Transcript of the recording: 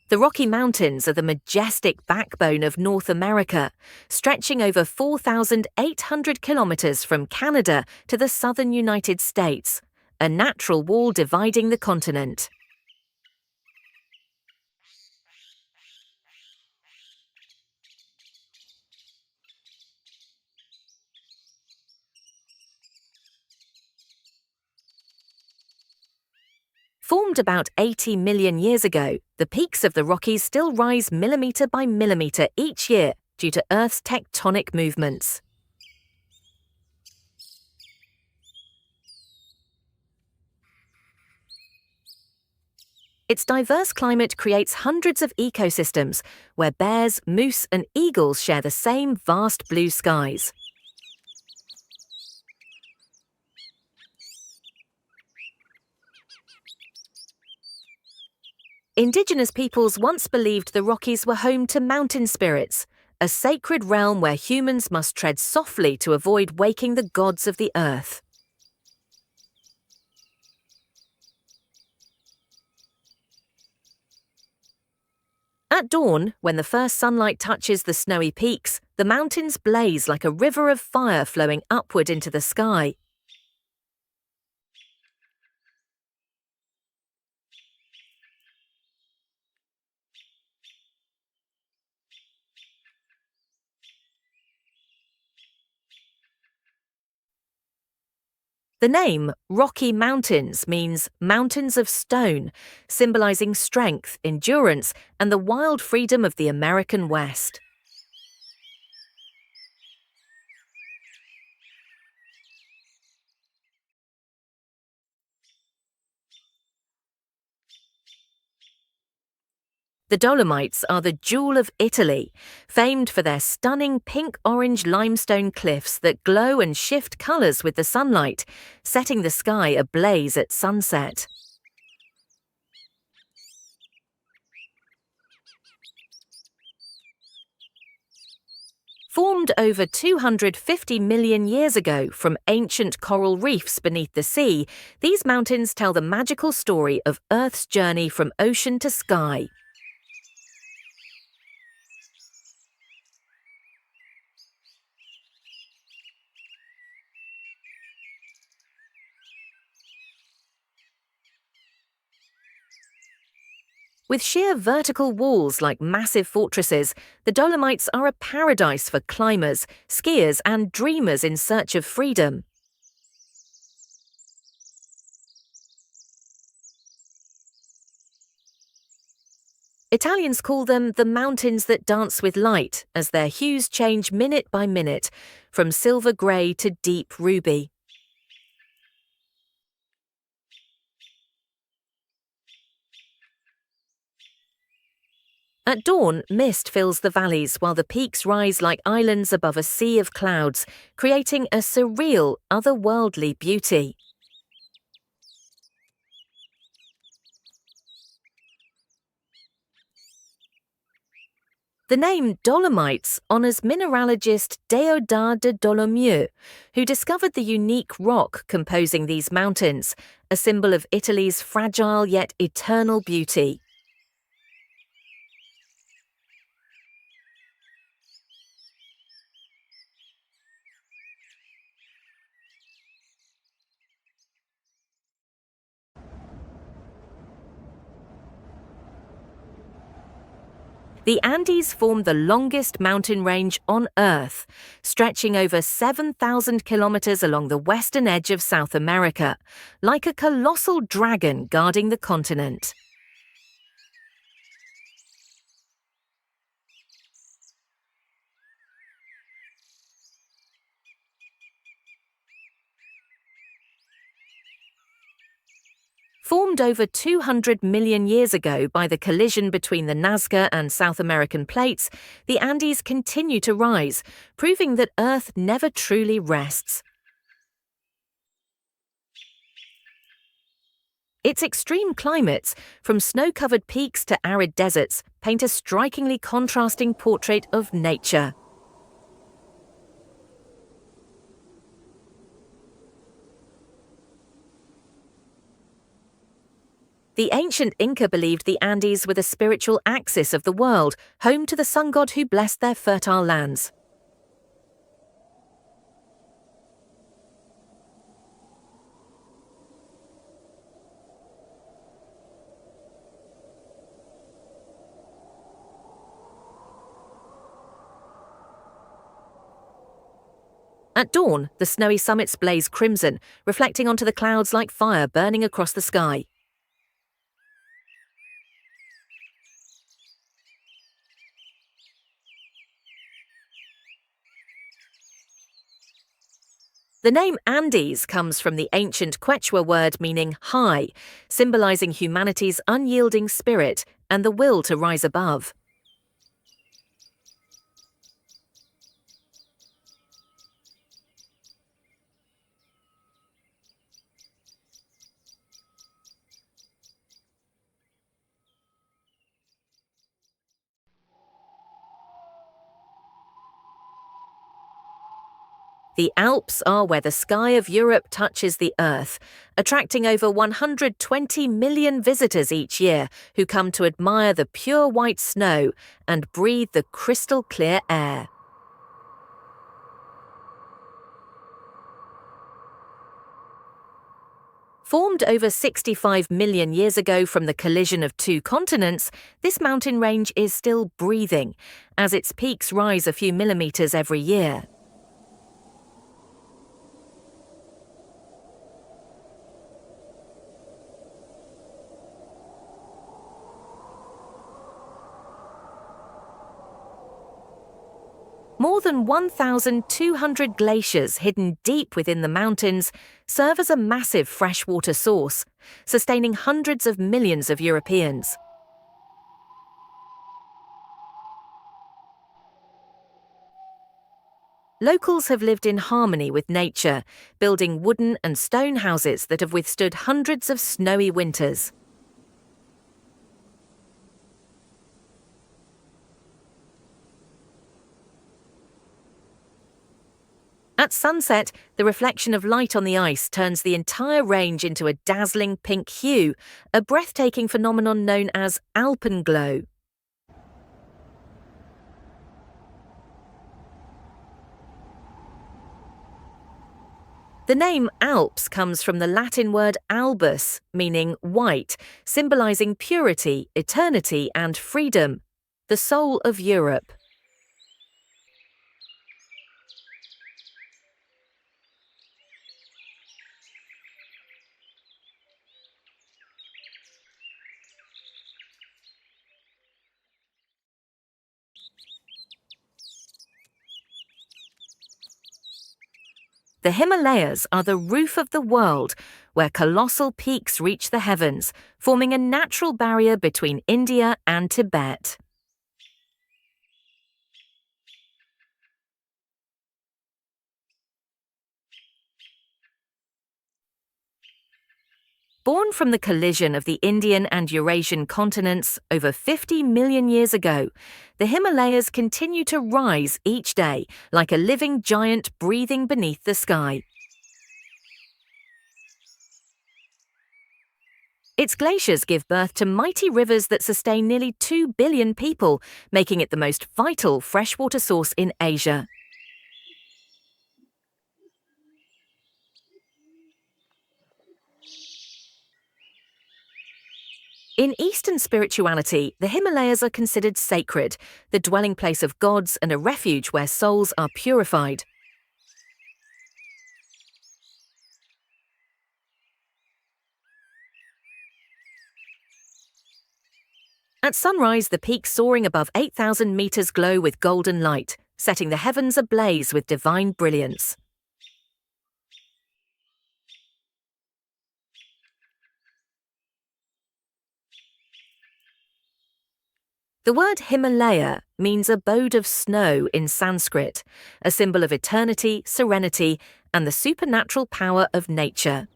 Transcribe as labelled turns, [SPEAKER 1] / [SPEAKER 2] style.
[SPEAKER 1] The Rocky Mountains are the majestic backbone of North America, stretching over 4,800 kilometers from Canada to the southern United States, a natural wall dividing the continent. Formed about 80 million years ago, the peaks of the Rockies still rise millimeter by millimeter each year due to Earth's tectonic movements. Its diverse climate creates hundreds of ecosystems where bears, moose, and eagles share the same vast blue skies. Indigenous peoples once believed the Rockies were home to mountain spirits, a sacred realm where humans must tread softly to avoid waking the gods of the earth. At dawn, when the first sunlight touches the snowy peaks, the mountains blaze like a river of fire flowing upward into the sky. The name Rocky Mountains means mountains of stone, symbolizing strength, endurance, and the wild freedom of the American West. The Dolomites are the jewel of Italy, famed for their stunning pink-orange limestone cliffs that glow and shift colors with the sunlight, setting the sky ablaze at sunset. Formed over 250 million years ago from ancient coral reefs beneath the sea, these mountains tell the magical story of Earth's journey from ocean to sky. With sheer vertical walls like massive fortresses, the Dolomites are a paradise for climbers, skiers, and dreamers in search of freedom. Italians call them the mountains that dance with light, as their hues change minute by minute, from silver grey to deep ruby. At dawn, mist fills the valleys while the peaks rise like islands above a sea of clouds, creating a surreal, otherworldly beauty. The name Dolomites honors mineralogist Déodat de Dolomieu, who discovered the unique rock composing these mountains, a symbol of Italy's fragile yet eternal beauty. The Andes form the longest mountain range on Earth, stretching over 7,000 kilometers along the western edge of South America, like a colossal dragon guarding the continent. Formed over 200 million years ago by the collision between the Nazca and South American plates, the Andes continue to rise, proving that Earth never truly rests. Its extreme climates, from snow-covered peaks to arid deserts, paint a strikingly contrasting portrait of nature. The ancient Inca believed the Andes were the spiritual axis of the world, home to the sun god who blessed their fertile lands. At dawn, the snowy summits blaze crimson, reflecting onto the clouds like fire burning across the sky. The name Andes comes from the ancient Quechua word meaning high, symbolizing humanity's unyielding spirit and the will to rise above. The Alps are where the sky of Europe touches the earth, attracting over 120 million visitors each year who come to admire the pure white snow and breathe the crystal clear air. Formed over 65 million years ago from the collision of two continents, this mountain range is still breathing, as its peaks rise a few millimeters every year. More than 1,200 glaciers hidden deep within the mountains serve as a massive freshwater source, sustaining hundreds of millions of Europeans. Locals have lived in harmony with nature, building wooden and stone houses that have withstood hundreds of snowy winters. At sunset, the reflection of light on the ice turns the entire range into a dazzling pink hue, a breathtaking phenomenon known as alpenglow. The name Alps comes from the Latin word albus, meaning white, symbolizing purity, eternity, and freedom, the soul of Europe. The Himalayas are the roof of the world, where colossal peaks reach the heavens, forming a natural barrier between India and Tibet. Born from the collision of the Indian and Eurasian continents over 50 million years ago, the Himalayas continue to rise each day like a living giant breathing beneath the sky. Its glaciers give birth to mighty rivers that sustain nearly 2 billion people, making it the most vital freshwater source in Asia. In Eastern spirituality, the Himalayas are considered sacred, the dwelling place of gods and a refuge where souls are purified. At sunrise, the peaks soaring above 8,000 meters glow with golden light, setting the heavens ablaze with divine brilliance. The word Himalaya means abode of snow in Sanskrit, a symbol of eternity, serenity, and the supernatural power of nature.